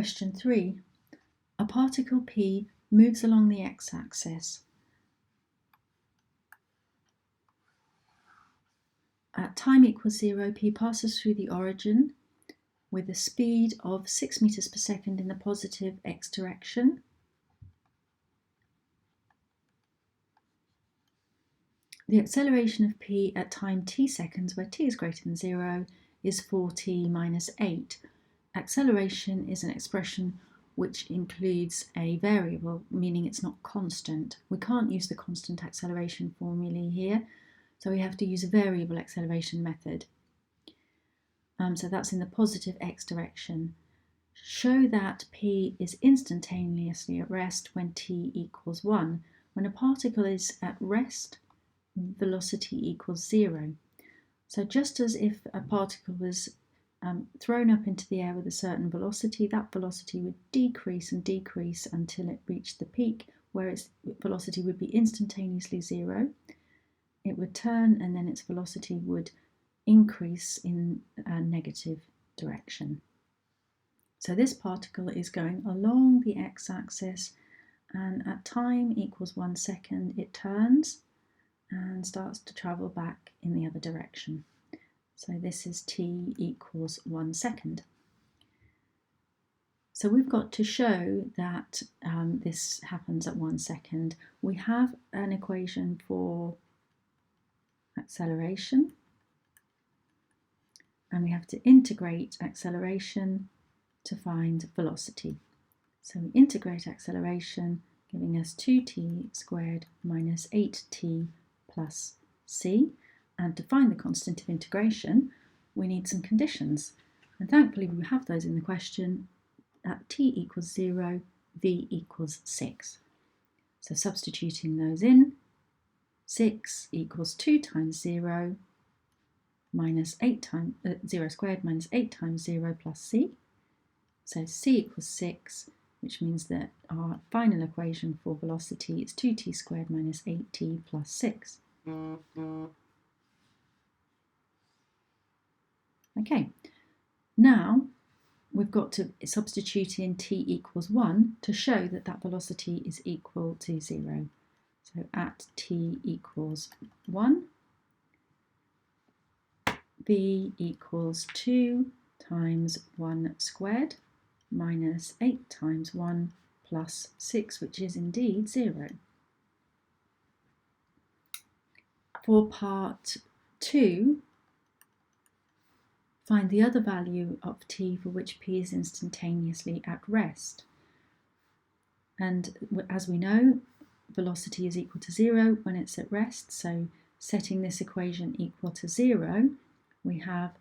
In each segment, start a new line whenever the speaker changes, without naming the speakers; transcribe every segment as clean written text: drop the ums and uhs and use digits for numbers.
Question 3. A particle P moves along the x-axis. At time equals 0, P passes through the origin with a speed of 6 meters per second in the positive x direction. The acceleration of P at time t seconds, where t is greater than 0, is 4t minus 8. Acceleration is an expression which includes a variable, meaning it's not constant. We can't use the constant acceleration formulae here, so we have to use a variable acceleration method. So that's in the positive x direction. Show that P is instantaneously at rest when t equals 1. When a particle is at rest, velocity equals 0. So just as if a particle was thrown up into the air with a certain velocity, that velocity would decrease and decrease until it reached the peak, where its velocity would be instantaneously 0. It would turn and then its velocity would increase in a negative direction. So this particle is going along the x-axis, and at time equals 1 second it turns and starts to travel back in the other direction. So this is t equals 1 second. So we've got to show that this happens at 1 second. We have an equation for acceleration, and we have to integrate acceleration to find velocity. So we integrate acceleration, giving us 2t squared minus 8t plus c. And to find the constant of integration, we need some conditions. And thankfully we have those in the question. At t equals 0, v equals 6. So substituting those in, 6 equals 2 times 0 minus 8 times 0 squared minus 8 times 0 plus c. So c equals 6, which means that our final equation for velocity is 2t squared minus 8t plus 6. Okay, now we've got to substitute in t equals 1 to show that that velocity is equal to 0. So at t equals 1, v equals 2 times 1 squared minus 8 times 1 plus 6, which is indeed 0. For part 2, find the other value of t for which P is instantaneously at rest. And as we know, velocity is equal to 0 when it's at rest, so setting this equation equal to 0, we have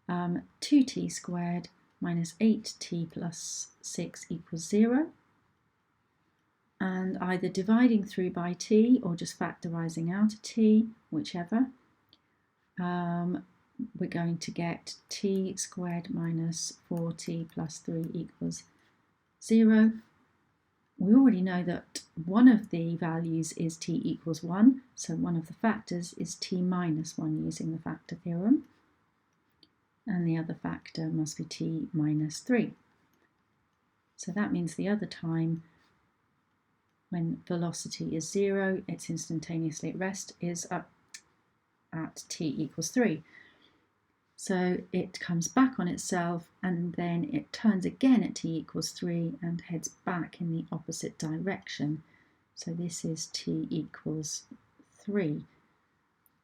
2t squared minus 8t plus 6 equals 0. And either dividing through by t or just factorising out a t, whichever, we're going to get t squared minus 4t plus 3 equals 0. We already know that one of the values is t equals 1, so one of the factors is t minus 1 using the factor theorem, and the other factor must be t minus 3. So that means the other time when velocity is 0, it's instantaneously at rest, is up at t equals 3. So it comes back on itself and then it turns again at t equals 3 and heads back in the opposite direction. So this is t equals 3.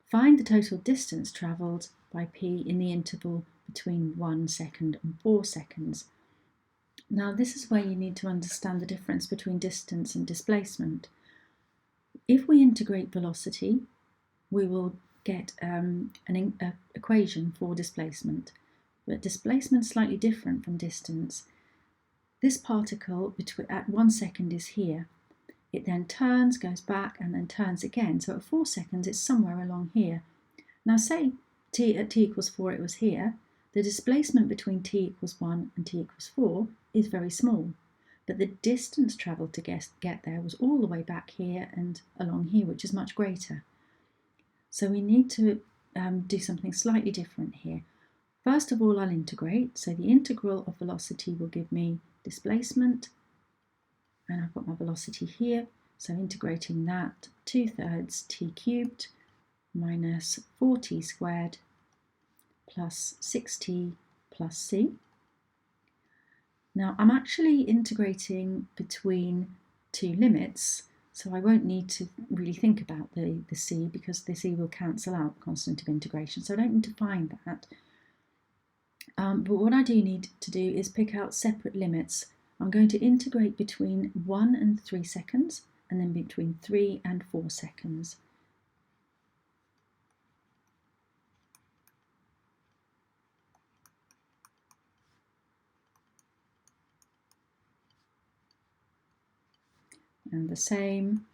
Find the total distance travelled by P in the interval between 1 second and 4 seconds. Now this is where you need to understand the difference between distance and displacement. If we integrate velocity, we will get an equation for displacement, but displacement is slightly different from distance. This particle at 1 second is here. It then turns, goes back, and then turns again. So at 4 seconds, it's somewhere along here. Now say at t equals 4 it was here. The displacement between t equals 1 and t equals 4 is very small, but the distance travelled to get there was all the way back here and along here, which is much greater. So we need to do something slightly different here. First of all, I'll integrate. So the integral of velocity will give me displacement, and I've got my velocity here, so integrating that, 2/3 t cubed minus 4t squared plus 6t plus c. Now I'm actually integrating between two limits, so I won't need to really think about the c, because the c will cancel out the constant of integration, so I don't need to find that. But what I do need to do is pick out separate limits. I'm going to integrate between 1 and 3 seconds, and then between 3 and 4 seconds. And the same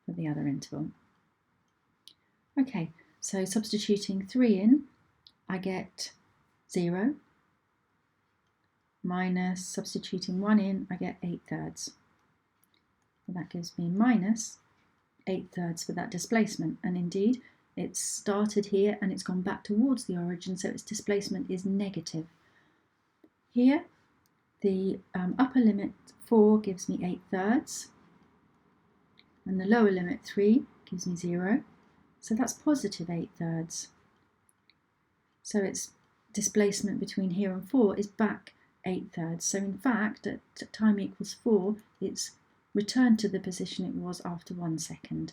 for the other interval. Okay, so substituting 3 in, I get 0, minus substituting 1 in, I get 8/3. And that gives me minus 8/3 for that displacement, and indeed it's started here and it's gone back towards the origin, so its displacement is negative. Here the upper limit 4 gives me 8/3, and the lower limit 3 gives me 0, so that's positive 8/3. So its displacement between here and 4 is back 8/3. So in fact, at time equals 4, it's returned to the position it was after 1 second.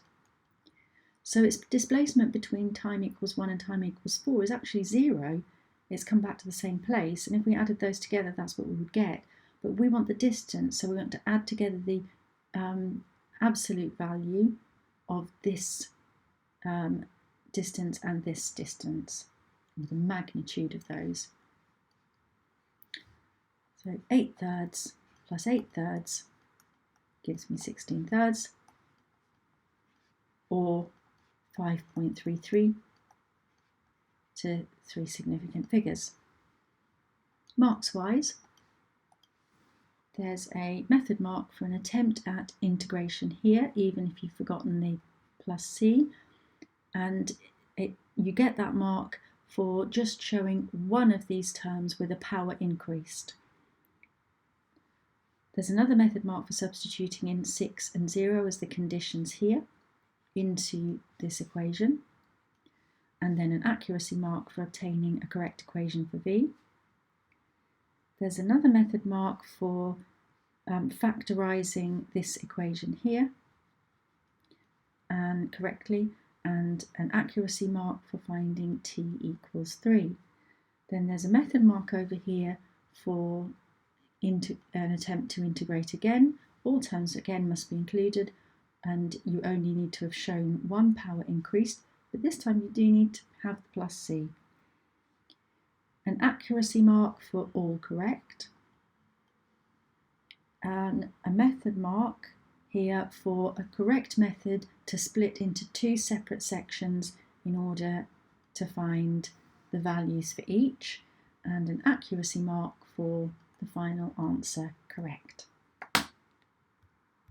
So its displacement between time equals 1 and time equals 4 is actually 0. It's come back to the same place, and if we added those together, that's what we would get. But we want the distance, so we want to add together the absolute value of this distance and this distance, or the magnitude of those. So 8/3 plus 8/3 gives me 16/3, or 5.33 to 3 significant figures. Marks wise, there's a method mark for an attempt at integration here, even if you've forgotten the plus c, and you get that mark for just showing one of these terms with a power increased. There's another method mark for substituting in 6 and 0 as the conditions here into this equation, and then an accuracy mark for obtaining a correct equation for v. There's another method mark for factorising this equation here and correctly, and an accuracy mark for finding t equals 3. Then there's a method mark over here for an attempt to integrate again. All terms again must be included, and you only need to have shown one power increased, but this time you do need to have the plus c. An accuracy mark for all correct, and a method mark here for a correct method to split into 2 separate sections in order to find the values for each, and an accuracy mark for the final answer correct.